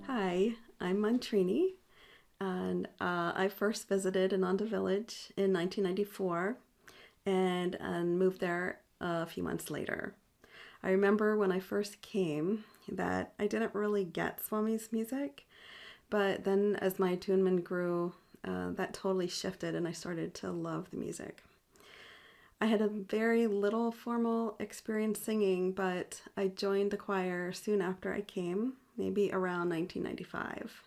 Hi, I'm Mantrini, and I first visited Ananda Village in 1994 and moved there a few months later. I remember when I first came that I didn't really get Swami's music, but then as my attunement grew, that totally shifted and I started to love the music. I had a very little formal experience singing, but I joined the choir soon after I came, maybe around 1995.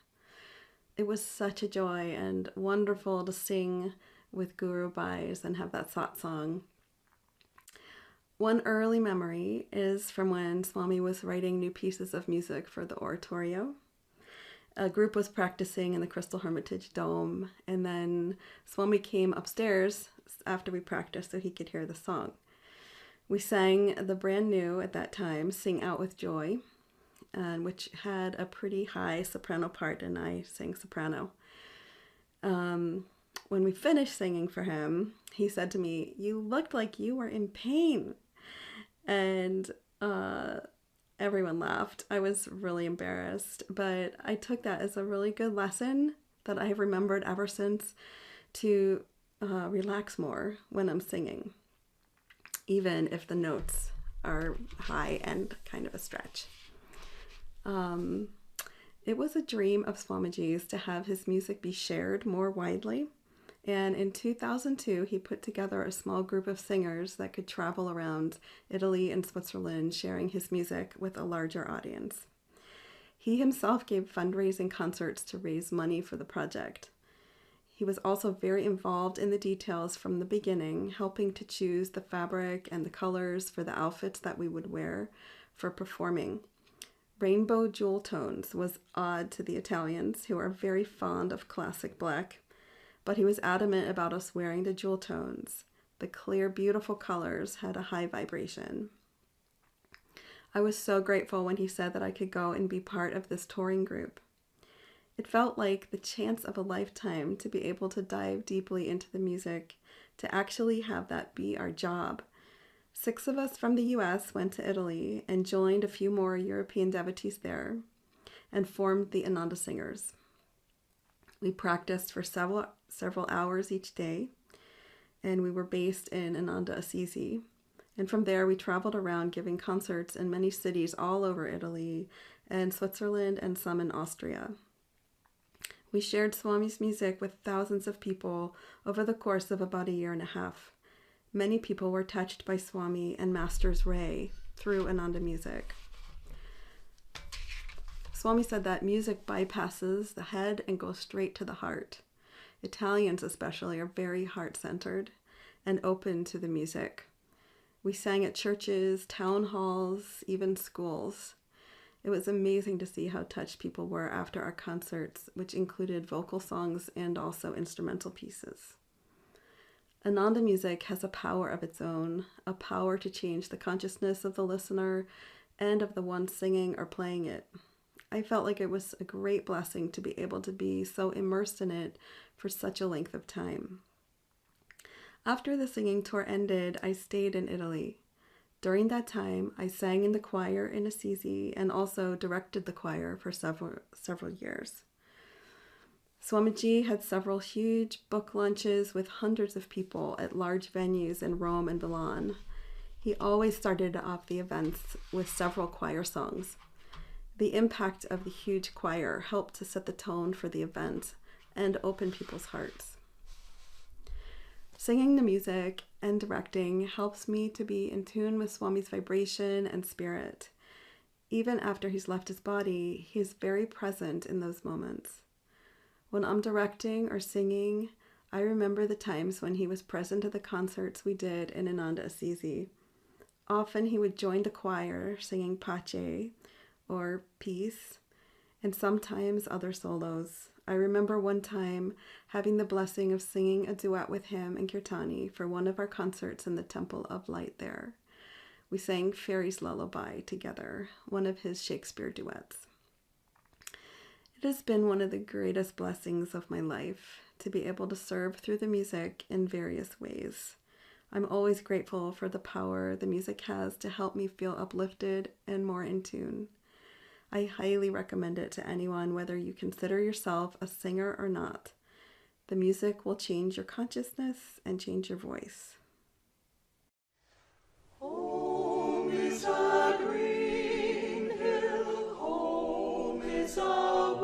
It was such a joy and wonderful to sing with Guru Bhais and have that satsang. One early memory is from when Swami was writing new pieces of music for the oratorio. A group was practicing in the Crystal Hermitage Dome, and then Swami came upstairs after we practiced so he could hear the song. We sang the brand new at that time, Sing Out with Joy, which had a pretty high soprano part, and I sang soprano. When we finished singing for him, he said to me, "You looked like you were in pain." And everyone laughed. I was really embarrassed, but I took that as a really good lesson that I have remembered ever since to relax more when I'm singing, even if the notes are high and kind of a stretch. It was a dream of Swamiji's to have his music be shared more widely. And in 2002, he put together a small group of singers that could travel around Italy and Switzerland sharing his music with a larger audience. He himself gave fundraising concerts to raise money for the project. He was also very involved in the details from the beginning, helping to choose the fabric and the colors for the outfits that we would wear for performing. Rainbow jewel tones was odd to the Italians, who are very fond of classic black, but he was adamant about us wearing the jewel tones. The clear, beautiful colors had a high vibration. I was so grateful when he said that I could go and be part of this touring group. It felt like the chance of a lifetime to be able to dive deeply into the music, to actually have that be our job. 6 of us from the US went to Italy and joined a few more European devotees there and formed the Ananda Singers. We practiced for several hours each day, and we were based in Ananda Assisi. And from there, we traveled around giving concerts in many cities all over Italy and Switzerland and some in Austria. We shared Swami's music with thousands of people over the course of about a year and a half. Many people were touched by Swami and Master's Ray through Ananda music. Swami said that music bypasses the head and goes straight to the heart. Italians especially are very heart-centered and open to the music. We sang at churches, town halls, even schools. It was amazing to see how touched people were after our concerts, which included vocal songs and also instrumental pieces. Ananda music has a power of its own, a power to change the consciousness of the listener and of the one singing or playing it. I felt like it was a great blessing to be able to be so immersed in it for such a length of time. After the singing tour ended, I stayed in Italy. During that time, I sang in the choir in Assisi and also directed the choir for several years. Swamiji had several huge book lunches with hundreds of people at large venues in Rome and Milan. He always started off the events with several choir songs. The impact of the huge choir helped to set the tone for the event and open people's hearts. Singing the music and directing helps me to be in tune with Swami's vibration and spirit. Even after he's left his body, he is very present in those moments. When I'm directing or singing, I remember the times when he was present at the concerts we did in Ananda Assisi. Often he would join the choir singing Pace or Peace, and sometimes other solos. I remember one time having the blessing of singing a duet with him and Kirtani for one of our concerts in the Temple of Light there. We sang Fairy's Lullaby together, one of his Shakespeare duets. It has been one of the greatest blessings of my life to be able to serve through the music in various ways. I'm always grateful for the power the music has to help me feel uplifted and more in tune. I highly recommend it to anyone, whether you consider yourself a singer or not. The music will change your consciousness and change your voice. Home is a green hill, home is a